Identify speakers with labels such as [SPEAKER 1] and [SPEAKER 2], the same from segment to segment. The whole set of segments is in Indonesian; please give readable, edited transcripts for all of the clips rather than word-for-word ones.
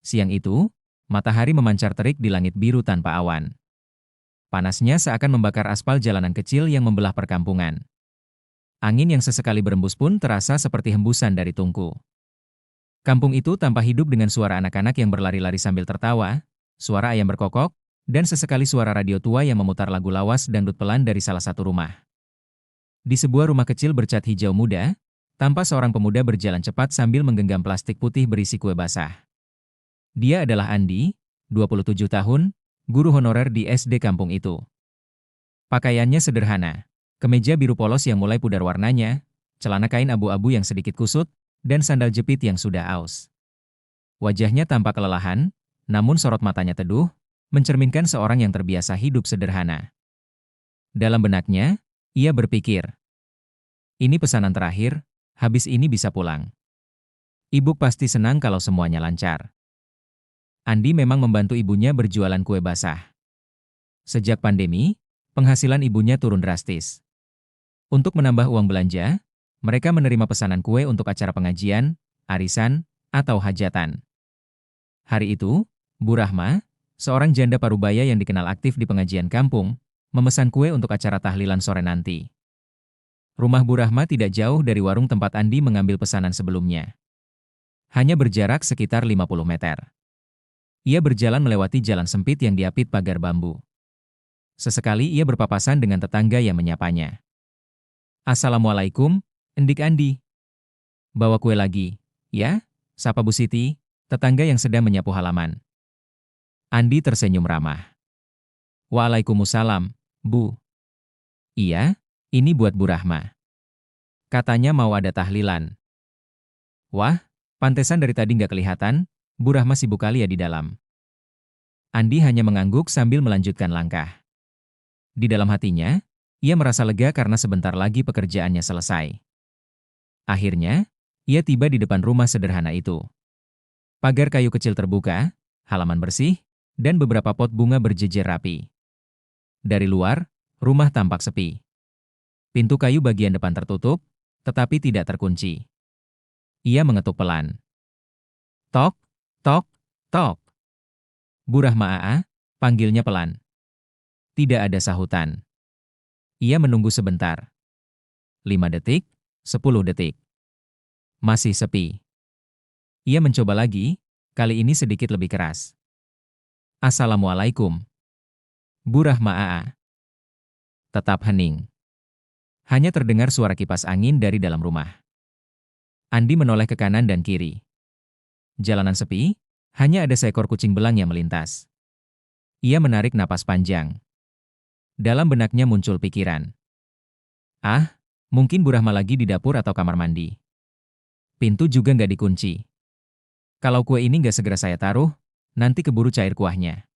[SPEAKER 1] Siang itu, matahari memancar terik di langit biru tanpa awan. Panasnya seakan membakar aspal jalanan kecil yang membelah perkampungan. Angin yang sesekali berembus pun terasa seperti hembusan dari tungku. Kampung itu tampak hidup dengan suara anak-anak yang berlari-lari sambil tertawa, suara ayam berkokok, dan sesekali suara radio tua yang memutar lagu lawas dangdut pelan dari salah satu rumah. Di sebuah rumah kecil bercat hijau muda, tampak seorang pemuda berjalan cepat sambil menggenggam plastik putih berisi kue basah. Dia adalah Andi, 27 tahun, guru honorer di SD kampung itu. Pakaiannya sederhana, kemeja biru polos yang mulai pudar warnanya, celana kain abu-abu yang sedikit kusut, dan sandal jepit yang sudah aus. Wajahnya tampak kelelahan, namun sorot matanya teduh, mencerminkan seorang yang terbiasa hidup sederhana. Dalam benaknya, ia berpikir, ini pesanan terakhir, habis ini bisa pulang. Ibu pasti senang kalau semuanya lancar. Andi memang membantu ibunya berjualan kue basah. Sejak pandemi, penghasilan ibunya turun drastis. Untuk menambah uang belanja, mereka menerima pesanan kue untuk acara pengajian, arisan, atau hajatan. Hari itu, Bu Rahma, seorang janda parubaya yang dikenal aktif di pengajian kampung, memesan kue untuk acara tahlilan sore nanti. Rumah Bu Rahma tidak jauh dari warung tempat Andi mengambil pesanan sebelumnya. Hanya berjarak sekitar 50 meter. Ia berjalan melewati jalan sempit yang diapit pagar bambu. Sesekali ia berpapasan dengan tetangga yang menyapanya. Assalamualaikum, Endik Andi. Bawa kue lagi, ya? Sapa Bu Siti, tetangga yang sedang menyapu halaman. Andi tersenyum ramah. Waalaikumsalam, Bu. Iya, ini buat Bu Rahma. Katanya mau ada tahlilan. Wah, pantesan dari tadi nggak kelihatan, Bu Rahma sibuk kali ya di dalam. Andi hanya mengangguk sambil melanjutkan langkah. Di dalam hatinya, ia merasa lega karena sebentar lagi pekerjaannya selesai. Akhirnya, ia tiba di depan rumah sederhana itu. Pagar kayu kecil terbuka, halaman bersih, dan beberapa pot bunga berjejer rapi. Dari luar, rumah tampak sepi. Pintu kayu bagian depan tertutup, tetapi tidak terkunci. Ia mengetuk pelan. Tok, tok, tok. Bu Rahma Aa, panggilnya pelan. Tidak ada sahutan. Ia menunggu sebentar. 5 detik, 10 detik. Masih sepi. Ia mencoba lagi, kali ini sedikit lebih keras. Assalamualaikum. Bu Rahma Aa. Tetap hening. Hanya terdengar suara kipas angin dari dalam rumah. Andi menoleh ke kanan dan kiri. Jalanan sepi, hanya ada seekor kucing belang yang melintas. Ia menarik napas panjang. Dalam benaknya muncul pikiran. Ah, mungkin Bu Rahma lagi di dapur atau kamar mandi. Pintu juga nggak dikunci. Kalau kue ini nggak segera saya taruh, nanti keburu cair kuahnya.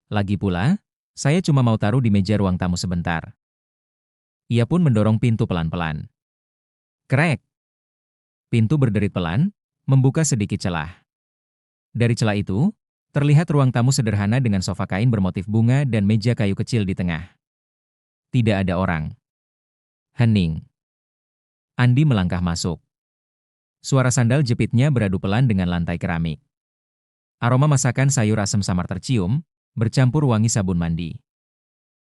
[SPEAKER 1] Lagi pula, saya cuma mau taruh di meja ruang tamu sebentar. Ia pun mendorong pintu pelan-pelan. Krek! Pintu berderit pelan, membuka sedikit celah. Dari celah itu, terlihat ruang tamu sederhana dengan sofa kain bermotif bunga dan meja kayu kecil di tengah. Tidak ada orang. Hening. Andi melangkah masuk. Suara sandal jepitnya beradu pelan dengan lantai keramik. Aroma masakan sayur asam samar tercium, bercampur wangi sabun mandi.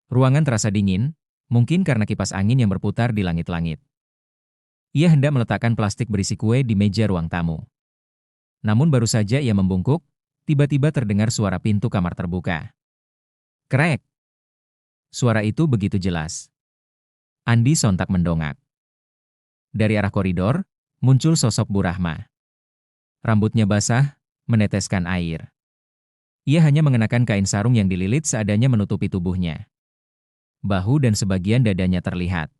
[SPEAKER 1] Ruangan terasa dingin, mungkin karena kipas angin yang berputar di langit-langit. Ia hendak meletakkan plastik berisi kue di meja ruang tamu. Namun baru saja ia membungkuk, tiba-tiba terdengar suara pintu kamar terbuka. Krek! Suara itu begitu jelas. Andi sontak mendongak. Dari arah koridor, muncul sosok Bu Rahma. Rambutnya basah, meneteskan air. Ia hanya mengenakan kain sarung yang dililit seadanya menutupi tubuhnya. Bahu dan sebagian dadanya terlihat.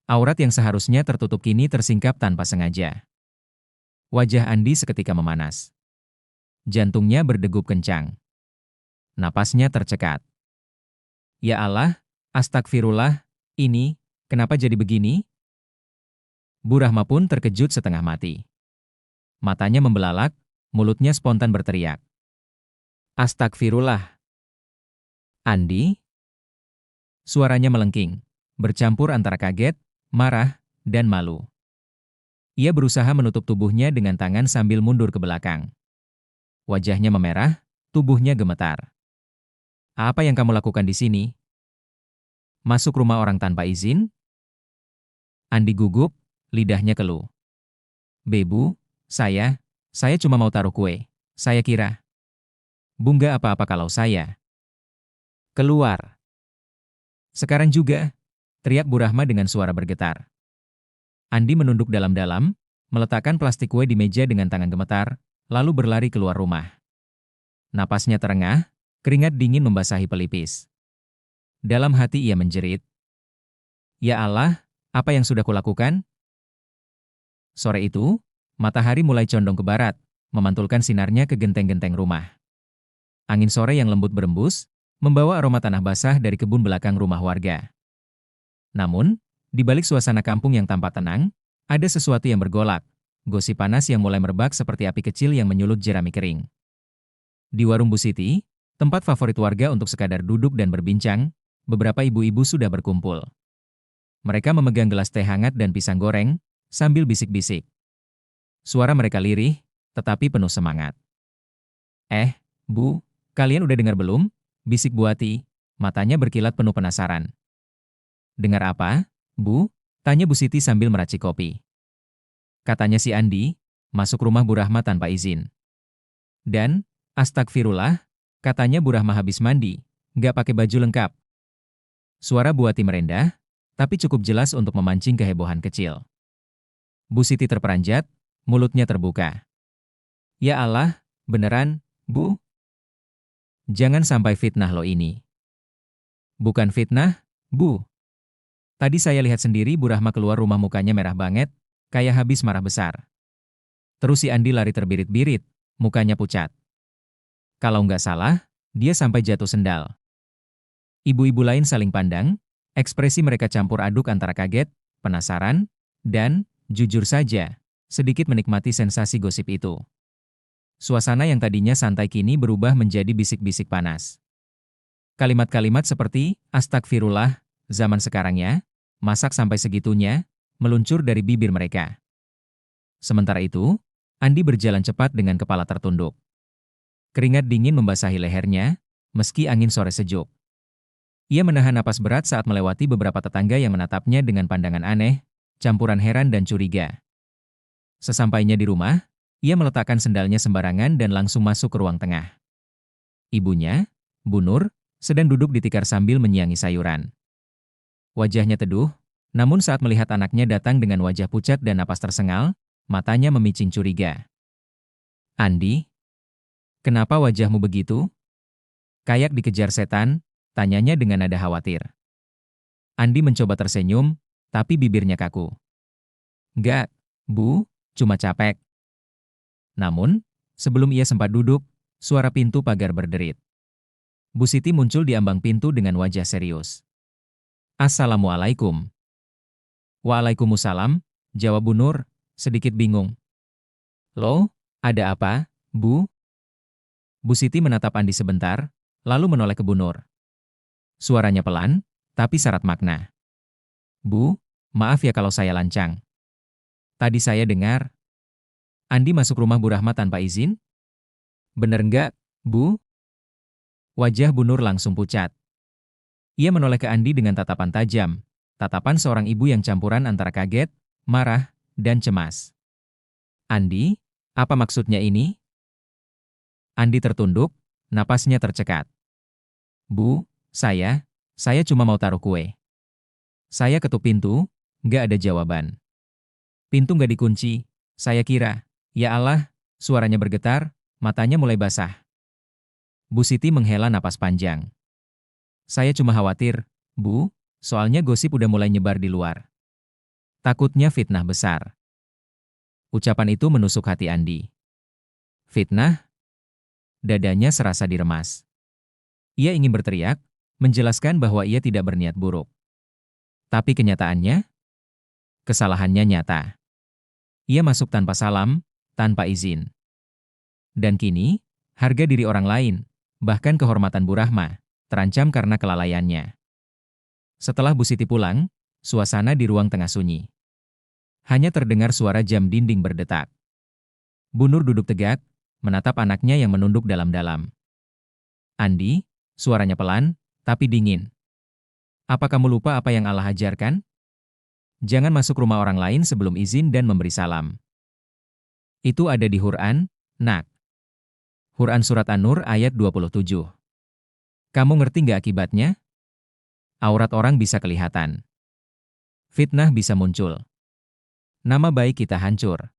[SPEAKER 1] Aurat yang seharusnya tertutup kini tersingkap tanpa sengaja. Wajah Andi seketika memanas. Jantungnya berdegup kencang. Napasnya tercekat. Ya Allah, astagfirullah, ini, kenapa jadi begini? Bu Rahma pun terkejut setengah mati. Matanya membelalak, mulutnya spontan berteriak. Astagfirullah. Andi? Suaranya melengking, bercampur antara kaget, marah, dan malu. Ia berusaha menutup tubuhnya dengan tangan sambil mundur ke belakang. Wajahnya memerah, tubuhnya gemetar. Apa yang kamu lakukan di sini? Masuk rumah orang tanpa izin? Andi gugup, lidahnya keluh. Bebu, saya cuma mau taruh kue. Saya kira. Bunga apa-apa kalau saya. Keluar. Sekarang juga, teriak Bu Rahma dengan suara bergetar. Andi menunduk dalam-dalam, meletakkan plastik kue di meja dengan tangan gemetar, lalu berlari keluar rumah. Napasnya terengah, keringat dingin membasahi pelipis. Dalam hati ia menjerit. Ya Allah, apa yang sudah kulakukan? Sore itu, matahari mulai condong ke barat, memantulkan sinarnya ke genteng-genteng rumah. Angin sore yang lembut berembus, membawa aroma tanah basah dari kebun belakang rumah warga. Namun, di balik suasana kampung yang tampak tenang, ada sesuatu yang bergolak, gosip panas yang mulai merebak seperti api kecil yang menyulut jerami kering. Di warung Bu Siti, tempat favorit warga untuk sekadar duduk dan berbincang, beberapa ibu-ibu sudah berkumpul. Mereka memegang gelas teh hangat dan pisang goreng, sambil bisik-bisik. Suara mereka lirih, tetapi penuh semangat. Bu, kalian udah dengar belum? Bisik Bu Ati, matanya berkilat penuh penasaran. Dengar apa, Bu? Tanya Bu Siti sambil meracik kopi. Katanya si Andi, masuk rumah Bu Rahma tanpa izin. Dan, astagfirullah, katanya Bu Rahma habis mandi, nggak pakai baju lengkap. Suara Bu Ati merendah, tapi cukup jelas untuk memancing kehebohan kecil. Bu Siti terperanjat, mulutnya terbuka. Ya Allah, beneran, Bu? Jangan sampai fitnah lo ini. Bukan fitnah, Bu. Tadi saya lihat sendiri Bu Rahma keluar rumah mukanya merah banget, kayak habis marah besar. Terus si Andi lari terbirit-birit, mukanya pucat. Kalau nggak salah, dia sampai jatuh sendal. Ibu-ibu lain saling pandang, ekspresi mereka campur aduk antara kaget, penasaran, dan, jujur saja, sedikit menikmati sensasi gosip itu. Suasana yang tadinya santai kini berubah menjadi bisik-bisik panas. Kalimat-kalimat seperti, astagfirullah, zaman sekarang ya, masak sampai segitunya, meluncur dari bibir mereka. Sementara itu, Andi berjalan cepat dengan kepala tertunduk. Keringat dingin membasahi lehernya, meski angin sore sejuk. Ia menahan napas berat saat melewati beberapa tetangga yang menatapnya dengan pandangan aneh, campuran heran dan curiga. Sesampainya di rumah, ia meletakkan sendalnya sembarangan dan langsung masuk ke ruang tengah. Ibunya, Bu Nur, sedang duduk di tikar sambil menyiangi sayuran. Wajahnya teduh, namun saat melihat anaknya datang dengan wajah pucat dan napas tersengal, matanya memicing curiga. Andi, kenapa wajahmu begitu? Kayak dikejar setan, tanyanya dengan nada khawatir. Andi mencoba tersenyum, tapi bibirnya kaku. Enggak, Bu, cuma capek. Namun, sebelum ia sempat duduk, suara pintu pagar berderit. Bu Siti muncul di ambang pintu dengan wajah serius. Assalamualaikum. Waalaikumsalam, jawab Bu Nur, sedikit bingung. Loh, ada apa, Bu? Bu Siti menatap Andi sebentar, lalu menoleh ke Bu Nur. Suaranya pelan, tapi syarat makna. Bu, maaf ya kalau saya lancang. Tadi saya dengar, Andi masuk rumah Bu Rahma tanpa izin? Bener nggak, Bu? Wajah Bu Nur langsung pucat. Ia menoleh ke Andi dengan tatapan tajam, tatapan seorang ibu yang campuran antara kaget, marah, dan cemas. Andi, apa maksudnya ini? Andi tertunduk, napasnya tercekat. Bu, saya cuma mau taruh kue. Saya ketuk pintu, nggak ada jawaban. Pintu nggak dikunci, saya kira. Ya Allah, suaranya bergetar, matanya mulai basah. Bu Siti menghela napas panjang. Saya cuma khawatir, Bu, soalnya gosip udah mulai nyebar di luar. Takutnya fitnah besar. Ucapan itu menusuk hati Andi. Fitnah? Dadanya serasa diremas. Ia ingin berteriak, menjelaskan bahwa ia tidak berniat buruk. Tapi kenyataannya? Kesalahannya nyata. Ia masuk tanpa salam, tanpa izin. Dan kini, harga diri orang lain, bahkan kehormatan Bu Rahma, terancam karena kelalaiannya. Setelah Bu Siti pulang, suasana di ruang tengah sunyi. Hanya terdengar suara jam dinding berdetak. Bu Nur duduk tegak, menatap anaknya yang menunduk dalam-dalam. Andi, suaranya pelan, tapi dingin. Apa kamu lupa apa yang Allah ajarkan? Jangan masuk rumah orang lain sebelum izin dan memberi salam. Itu ada di Quran, nak. Quran Surat An-Nur ayat 27. Kamu ngerti nggak akibatnya? Aurat orang bisa kelihatan. Fitnah bisa muncul. Nama baik kita hancur.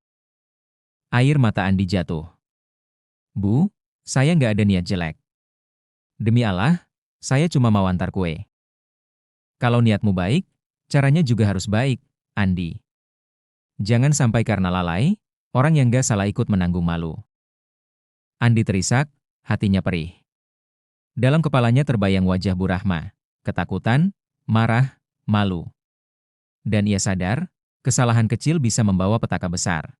[SPEAKER 1] Air mata Andi jatuh. Bu, saya nggak ada niat jelek. Demi Allah, saya cuma mau antar kue. Kalau niatmu baik, caranya juga harus baik, Andi. Jangan sampai karena lalai, orang yang nggak salah ikut menanggung malu. Andi terisak, hatinya perih. Dalam kepalanya terbayang wajah Bu Rahma, ketakutan, marah, malu. Dan ia sadar, kesalahan kecil bisa membawa petaka besar.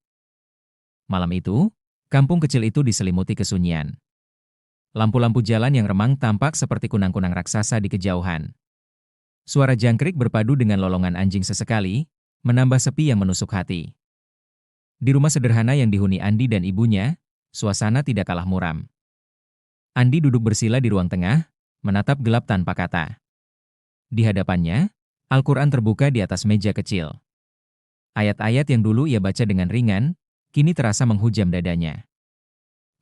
[SPEAKER 1] Malam itu, kampung kecil itu diselimuti kesunyian. Lampu-lampu jalan yang remang tampak seperti kunang-kunang raksasa di kejauhan. Suara jangkrik berpadu dengan lolongan anjing sesekali, menambah sepi yang menusuk hati. Di rumah sederhana yang dihuni Andi dan ibunya, suasana tidak kalah muram. Andi duduk bersila di ruang tengah, menatap gelap tanpa kata. Di hadapannya, Al-Quran terbuka di atas meja kecil. Ayat-ayat yang dulu ia baca dengan ringan, kini terasa menghujam dadanya.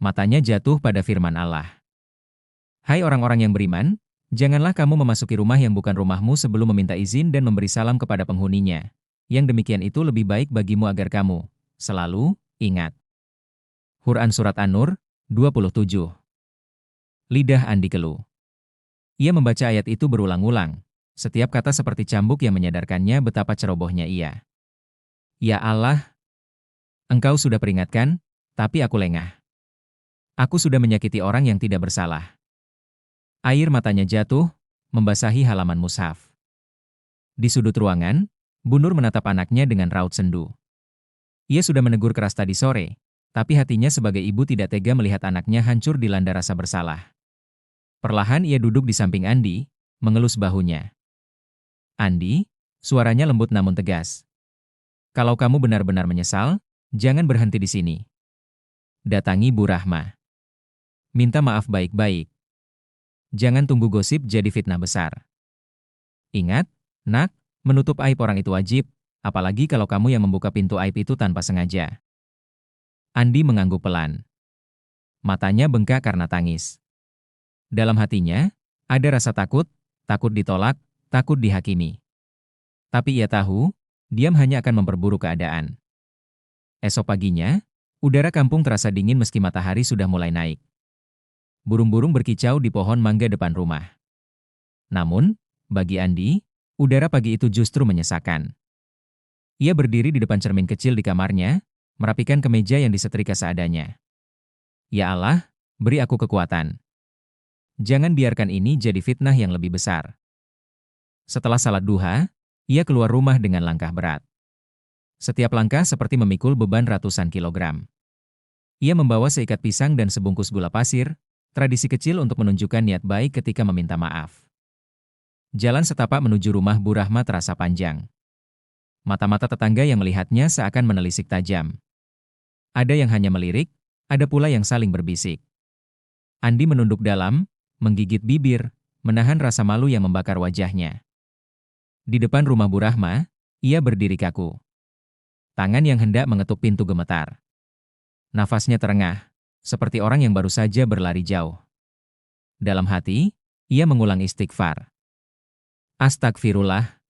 [SPEAKER 1] Matanya jatuh pada firman Allah. Hai orang-orang yang beriman, janganlah kamu memasuki rumah yang bukan rumahmu sebelum meminta izin dan memberi salam kepada penghuninya. Yang demikian itu lebih baik bagimu agar kamu selalu ingat. Quran Surat An-Nur 27. Lidah Andi keluh. Ia membaca ayat itu berulang-ulang. Setiap kata seperti cambuk yang menyadarkannya betapa cerobohnya ia. Ya Allah, Engkau sudah peringatkan, tapi aku lengah. Aku sudah menyakiti orang yang tidak bersalah. Air matanya jatuh, membasahi halaman mushaf. Di sudut ruangan, Bu Nur menatap anaknya dengan raut sendu. Ia sudah menegur keras tadi sore, tapi hatinya sebagai ibu tidak tega melihat anaknya hancur dilanda rasa bersalah. Perlahan ia duduk di samping Andi, mengelus bahunya. Andi, suaranya lembut namun tegas. Kalau kamu benar-benar menyesal, jangan berhenti di sini. Datangi Bu Rahma. Minta maaf baik-baik. Jangan tunggu gosip jadi fitnah besar. Ingat, nak, menutup aib orang itu wajib, apalagi kalau kamu yang membuka pintu aib itu tanpa sengaja. Andi mengangguk pelan. Matanya bengkak karena tangis. Dalam hatinya, ada rasa takut, takut ditolak, takut dihakimi. Tapi ia tahu, diam hanya akan memperburuk keadaan. Esok paginya, udara kampung terasa dingin meski matahari sudah mulai naik. Burung-burung berkicau di pohon mangga depan rumah. Namun, bagi Andi, udara pagi itu justru menyesakan. Ia berdiri di depan cermin kecil di kamarnya, merapikan kemeja yang disetrika seadanya. Ya Allah, beri aku kekuatan. Jangan biarkan ini jadi fitnah yang lebih besar. Setelah salat duha, ia keluar rumah dengan langkah berat. Setiap langkah seperti memikul beban ratusan kilogram. Ia membawa seikat pisang dan sebungkus gula pasir, tradisi kecil untuk menunjukkan niat baik ketika meminta maaf. Jalan setapak menuju rumah Bu Rahma terasa panjang. Mata-mata tetangga yang melihatnya seakan menelisik tajam. Ada yang hanya melirik, ada pula yang saling berbisik. Andi menunduk dalam, menggigit bibir, menahan rasa malu yang membakar wajahnya. Di depan rumah Bu Rahma, ia berdiri kaku. Tangan yang hendak mengetuk pintu gemetar. Nafasnya terengah, seperti orang yang baru saja berlari jauh. Dalam hati, ia mengulang istighfar. Astagfirullah.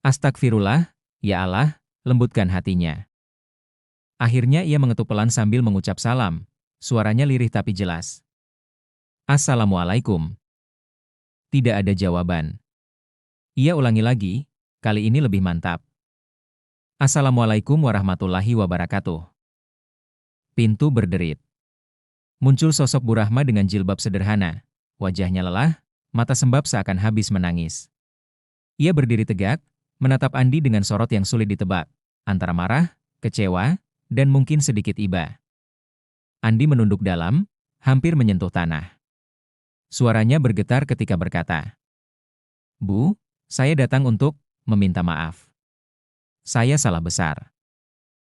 [SPEAKER 1] Astagfirullah, ya Allah, lembutkan hatinya. Akhirnya ia mengetuk pelan sambil mengucap salam, suaranya lirih tapi jelas. Assalamualaikum. Tidak ada jawaban. Ia ulangi lagi, kali ini lebih mantap. Assalamualaikum warahmatullahi wabarakatuh. Pintu berderit. Muncul sosok Bu Rahma dengan jilbab sederhana, wajahnya lelah, mata sembab seakan habis menangis. Ia berdiri tegak, menatap Andi dengan sorot yang sulit ditebak, antara marah, kecewa, dan mungkin sedikit iba. Andi menunduk dalam, hampir menyentuh tanah. Suaranya bergetar ketika berkata, Bu, saya datang untuk meminta maaf. Saya salah besar.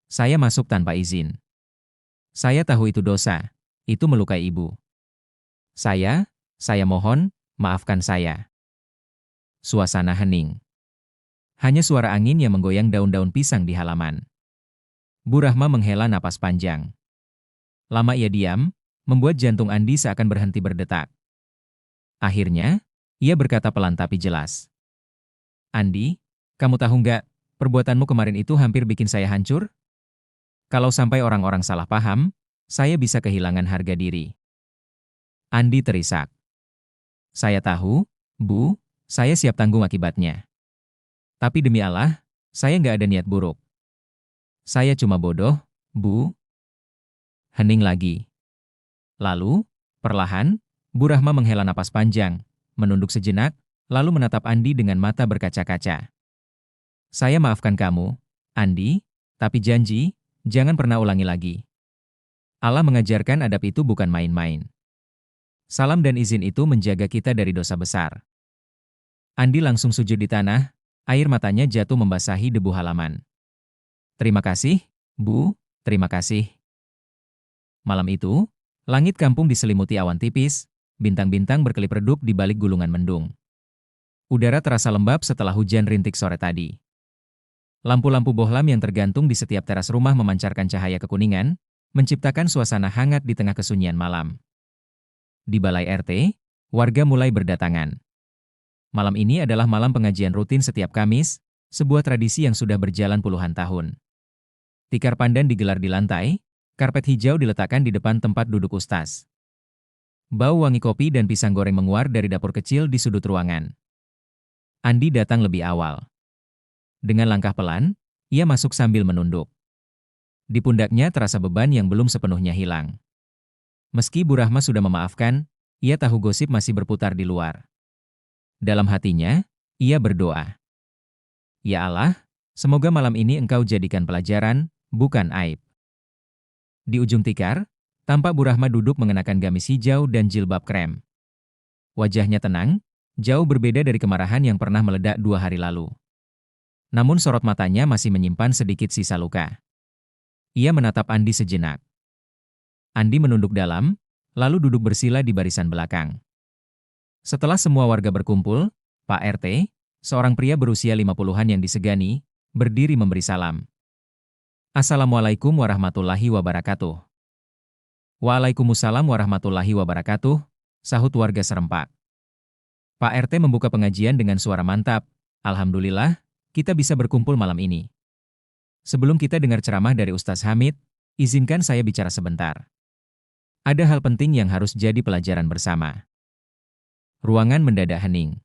[SPEAKER 1] Saya masuk tanpa izin. Saya tahu itu dosa. Itu melukai ibu. Saya mohon, maafkan saya. Suasana hening. Hanya suara angin yang menggoyang daun-daun pisang di halaman. Bu Rahma menghela napas panjang. Lama ia diam, membuat jantung Andi seakan berhenti berdetak. Akhirnya, ia berkata pelan tapi jelas. Andi, kamu tahu nggak, perbuatanmu kemarin itu hampir bikin saya hancur? Kalau sampai orang-orang salah paham, saya bisa kehilangan harga diri. Andi terisak. Saya tahu, Bu, saya siap tanggung akibatnya. Tapi demi Allah, saya nggak ada niat buruk. Saya cuma bodoh, Bu. Hening lagi. Lalu, perlahan, Bu Rahma menghela napas panjang, menunduk sejenak, lalu menatap Andi dengan mata berkaca-kaca. Saya maafkan kamu, Andi, tapi janji, jangan pernah ulangi lagi. Allah mengajarkan adab itu bukan main-main. Salam dan izin itu menjaga kita dari dosa besar. Andi langsung sujud di tanah, air matanya jatuh membasahi debu halaman. Terima kasih, Bu, terima kasih. Malam itu, langit kampung diselimuti awan tipis, bintang-bintang berkelip redup di balik gulungan mendung. Udara terasa lembab setelah hujan rintik sore tadi. Lampu-lampu bohlam yang tergantung di setiap teras rumah memancarkan cahaya kekuningan, menciptakan suasana hangat di tengah kesunyian malam. Di balai RT, warga mulai berdatangan. Malam ini adalah malam pengajian rutin setiap Kamis, sebuah tradisi yang sudah berjalan puluhan tahun. Tikar pandan digelar di lantai, karpet hijau diletakkan di depan tempat duduk ustaz. Bau wangi kopi dan pisang goreng menguar dari dapur kecil di sudut ruangan. Andi datang lebih awal. Dengan langkah pelan, ia masuk sambil menunduk. Di pundaknya terasa beban yang belum sepenuhnya hilang. Meski Bu Rahma sudah memaafkan, ia tahu gosip masih berputar di luar. Dalam hatinya, ia berdoa. Ya Allah, semoga malam ini Engkau jadikan pelajaran, bukan aib. Di ujung tikar, tampak Bu Rahma duduk mengenakan gamis hijau dan jilbab krem. Wajahnya tenang, jauh berbeda dari kemarahan yang pernah meledak 2 hari lalu. Namun sorot matanya masih menyimpan sedikit sisa luka. Ia menatap Andi sejenak. Andi menunduk dalam, lalu duduk bersila di barisan belakang. Setelah semua warga berkumpul, Pak RT, seorang pria berusia 50-an yang disegani, berdiri memberi salam. Assalamualaikum warahmatullahi wabarakatuh. Waalaikumsalam warahmatullahi wabarakatuh, sahut warga serempak. Pak RT membuka pengajian dengan suara mantap. Alhamdulillah, kita bisa berkumpul malam ini. Sebelum kita dengar ceramah dari Ustaz Hamid, izinkan saya bicara sebentar. Ada hal penting yang harus jadi pelajaran bersama. Ruangan mendadak hening.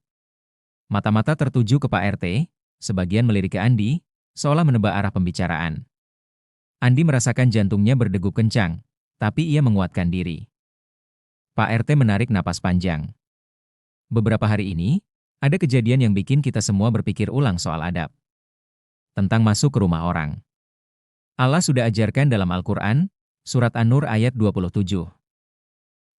[SPEAKER 1] Mata-mata tertuju ke Pak RT, sebagian melirik ke Andi, seolah menebak arah pembicaraan. Andi merasakan jantungnya berdegup kencang, tapi ia menguatkan diri. Pak RT menarik napas panjang. Beberapa hari ini, ada kejadian yang bikin kita semua berpikir ulang soal adab. Tentang masuk ke rumah orang. Allah sudah ajarkan dalam Al-Quran, Surat An-Nur ayat 27.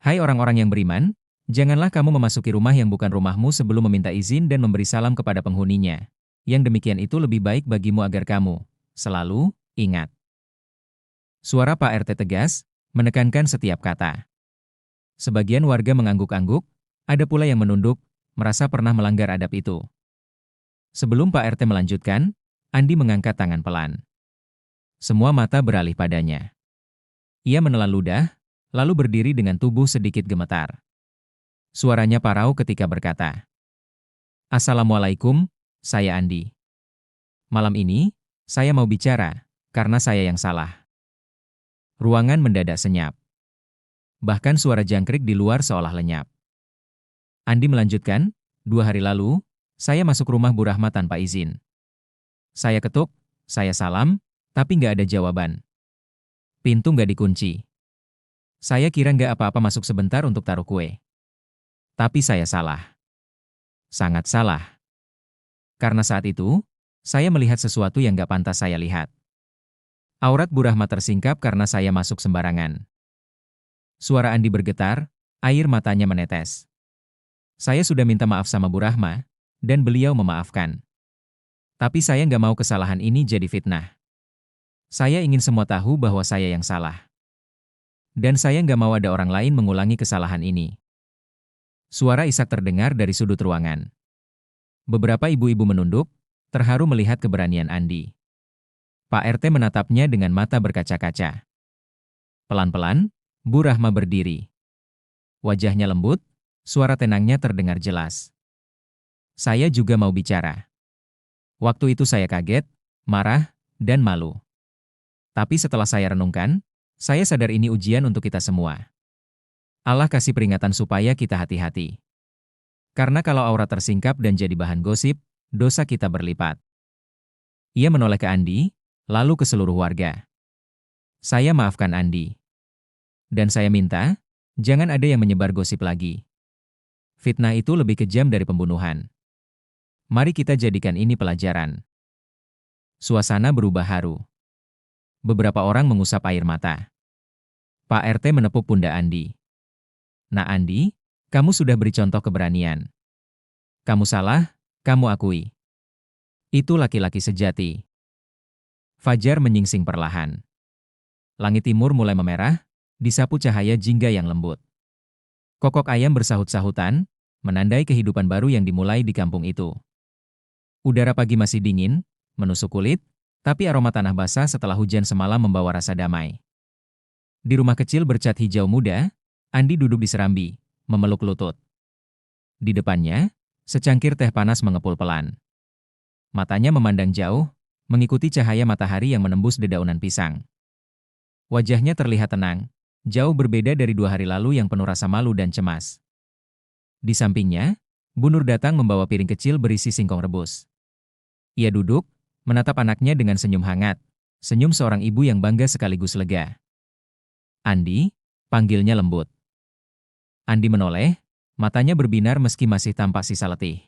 [SPEAKER 1] Hai orang-orang yang beriman, janganlah kamu memasuki rumah yang bukan rumahmu sebelum meminta izin dan memberi salam kepada penghuninya. Yang demikian itu lebih baik bagimu agar kamu selalu ingat. Suara Pak RT tegas, menekankan setiap kata. Sebagian warga mengangguk-angguk, ada pula yang menunduk, merasa pernah melanggar adab itu. Sebelum Pak RT melanjutkan, Andi mengangkat tangan pelan. Semua mata beralih padanya. Ia menelan ludah, lalu berdiri dengan tubuh sedikit gemetar. Suaranya parau ketika berkata, Assalamualaikum, saya Andi. Malam ini, saya mau bicara, karena saya yang salah. Ruangan mendadak senyap. Bahkan suara jangkrik di luar seolah lenyap. Andi melanjutkan, 2 hari lalu, saya masuk rumah Bu Rahma tanpa izin. Saya ketuk, saya salam, tapi nggak ada jawaban. Pintu nggak dikunci. Saya kira nggak apa-apa masuk sebentar untuk taruh kue. Tapi saya salah. Sangat salah. Karena saat itu, saya melihat sesuatu yang nggak pantas saya lihat. Aurat Bu Rahma tersingkap karena saya masuk sembarangan. Suara Andi bergetar, air matanya menetes. Saya sudah minta maaf sama Bu Rahma, dan beliau memaafkan. Tapi saya nggak mau kesalahan ini jadi fitnah. Saya ingin semua tahu bahwa saya yang salah. Dan saya nggak mau ada orang lain mengulangi kesalahan ini. Suara Ishak terdengar dari sudut ruangan. Beberapa ibu-ibu menunduk, terharu melihat keberanian Andi. Pak RT menatapnya dengan mata berkaca-kaca. Pelan-pelan, Bu Rahma berdiri. Wajahnya lembut, suara tenangnya terdengar jelas. Saya juga mau bicara. Waktu itu saya kaget, marah, dan malu. Tapi setelah saya renungkan, saya sadar ini ujian untuk kita semua. Allah kasih peringatan supaya kita hati-hati. Karena kalau aura tersingkap dan jadi bahan gosip, dosa kita berlipat. Ia menoleh ke Andi, lalu ke seluruh warga. Saya maafkan Andi. Dan saya minta, jangan ada yang menyebar gosip lagi. Fitnah itu lebih kejam dari pembunuhan. Mari kita jadikan ini pelajaran. Suasana berubah haru. Beberapa orang mengusap air mata. Pak RT menepuk pundak Andi. Nah Andi, kamu sudah beri contoh keberanian. Kamu salah, kamu akui. Itu laki-laki sejati. Fajar menyingsing perlahan. Langit timur mulai memerah, disapu cahaya jingga yang lembut. Kokok ayam bersahut-sahutan, menandai kehidupan baru yang dimulai di kampung itu. Udara pagi masih dingin, menusuk kulit, tapi aroma tanah basah setelah hujan semalam membawa rasa damai. Di rumah kecil bercat hijau muda, Andi duduk di serambi, memeluk lutut. Di depannya, secangkir teh panas mengepul pelan. Matanya memandang jauh, mengikuti cahaya matahari yang menembus dedaunan pisang. Wajahnya terlihat tenang, jauh berbeda dari 2 hari lalu yang penuh rasa malu dan cemas. Di sampingnya, Bu Nur datang membawa piring kecil berisi singkong rebus. Ia duduk, menatap anaknya dengan senyum hangat, senyum seorang ibu yang bangga sekaligus lega. Andi, panggilnya lembut. Andi menoleh, matanya berbinar meski masih tampak sisa letih.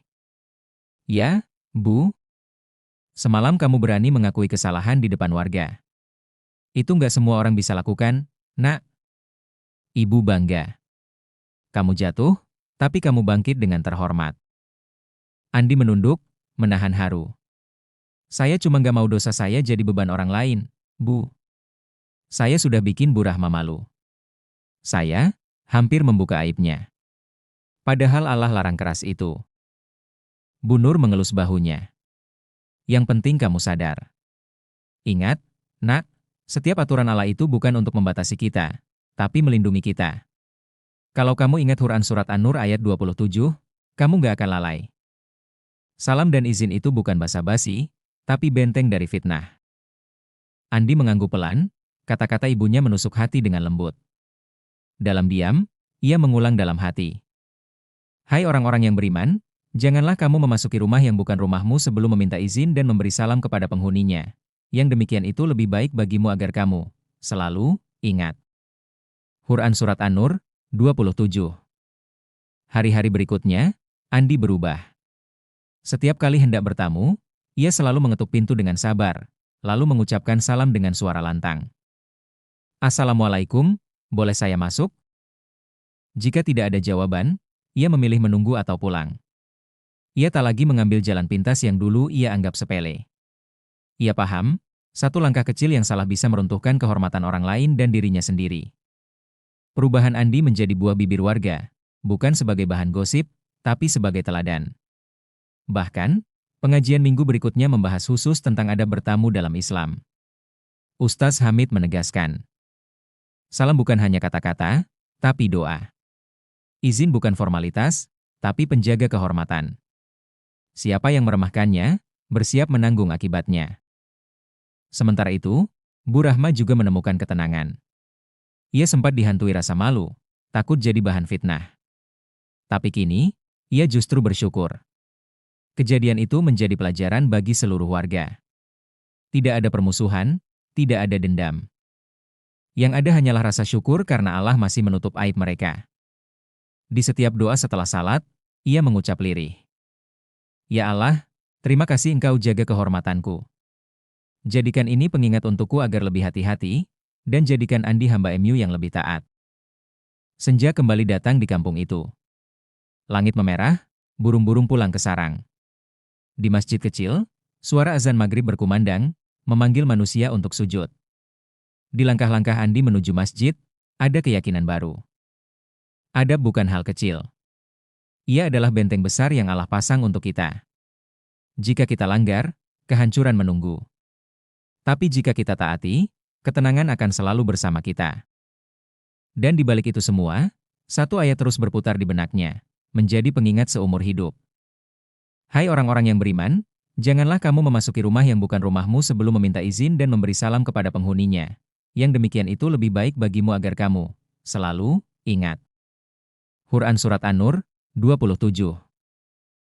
[SPEAKER 1] Ya, Bu. Semalam kamu berani mengakui kesalahan di depan warga. Itu nggak semua orang bisa lakukan, Nak. Ibu bangga. Kamu jatuh, tapi kamu bangkit dengan terhormat. Andi menunduk, menahan haru. Saya cuma nggak mau dosa saya jadi beban orang lain, Bu. Saya sudah bikin Bu Rahma malu. Saya hampir membuka aibnya. Padahal Allah larang keras itu. Bu Nur mengelus bahunya. Yang penting kamu sadar. Ingat, Nak, setiap aturan Allah itu bukan untuk membatasi kita, tapi melindungi kita. Kalau kamu ingat Quran Surat An-Nur ayat 27, kamu nggak akan lalai. Salam dan izin itu bukan basa-basi, tapi benteng dari fitnah. Andi mengangguk pelan, kata-kata ibunya menusuk hati dengan lembut. Dalam diam, ia mengulang dalam hati. Hai orang-orang yang beriman, janganlah kamu memasuki rumah yang bukan rumahmu sebelum meminta izin dan memberi salam kepada penghuninya. Yang demikian itu lebih baik bagimu agar kamu selalu ingat. Quran Surat An-Nur 27. Hari-hari berikutnya, Andi berubah. Setiap kali hendak bertamu, ia selalu mengetuk pintu dengan sabar, lalu mengucapkan salam dengan suara lantang. Assalamualaikum, boleh saya masuk? Jika tidak ada jawaban, ia memilih menunggu atau pulang. Ia tak lagi mengambil jalan pintas yang dulu ia anggap sepele. Ia paham, satu langkah kecil yang salah bisa meruntuhkan kehormatan orang lain dan dirinya sendiri. Perubahan Andi menjadi buah bibir warga, bukan sebagai bahan gosip, tapi sebagai teladan. Bahkan, pengajian minggu berikutnya membahas khusus tentang adab bertamu dalam Islam. Ustaz Hamid menegaskan, salam bukan hanya kata-kata, tapi doa. Izin bukan formalitas, tapi penjaga kehormatan. Siapa yang meremehkannya, bersiap menanggung akibatnya. Sementara itu, Bu Rahma juga menemukan ketenangan. Ia sempat dihantui rasa malu, takut jadi bahan fitnah. Tapi kini, ia justru bersyukur. Kejadian itu menjadi pelajaran bagi seluruh warga. Tidak ada permusuhan, tidak ada dendam. Yang ada hanyalah rasa syukur karena Allah masih menutup aib mereka. Di setiap doa setelah salat, ia mengucap lirih. Ya Allah, terima kasih Engkau jaga kehormatanku. Jadikan ini pengingat untukku agar lebih hati-hati, dan jadikan Andi hamba MU yang lebih taat. Senja kembali datang di kampung itu. Langit memerah, burung-burung pulang ke sarang. Di masjid kecil, suara azan maghrib berkumandang, memanggil manusia untuk sujud. Di langkah-langkah Andi menuju masjid, Ada keyakinan baru. Adab bukan hal kecil. Ia adalah benteng besar yang Allah pasang untuk kita. Jika kita langgar, kehancuran menunggu. Tapi jika kita taati, ketenangan akan selalu bersama kita. Dan di balik itu semua, satu ayat terus berputar di benaknya, menjadi pengingat seumur hidup. Hai orang-orang yang beriman, janganlah kamu memasuki rumah yang bukan rumahmu sebelum meminta izin dan memberi salam kepada penghuninya. Yang demikian itu lebih baik bagimu agar kamu selalu ingat. Quran Surat An-Nur 27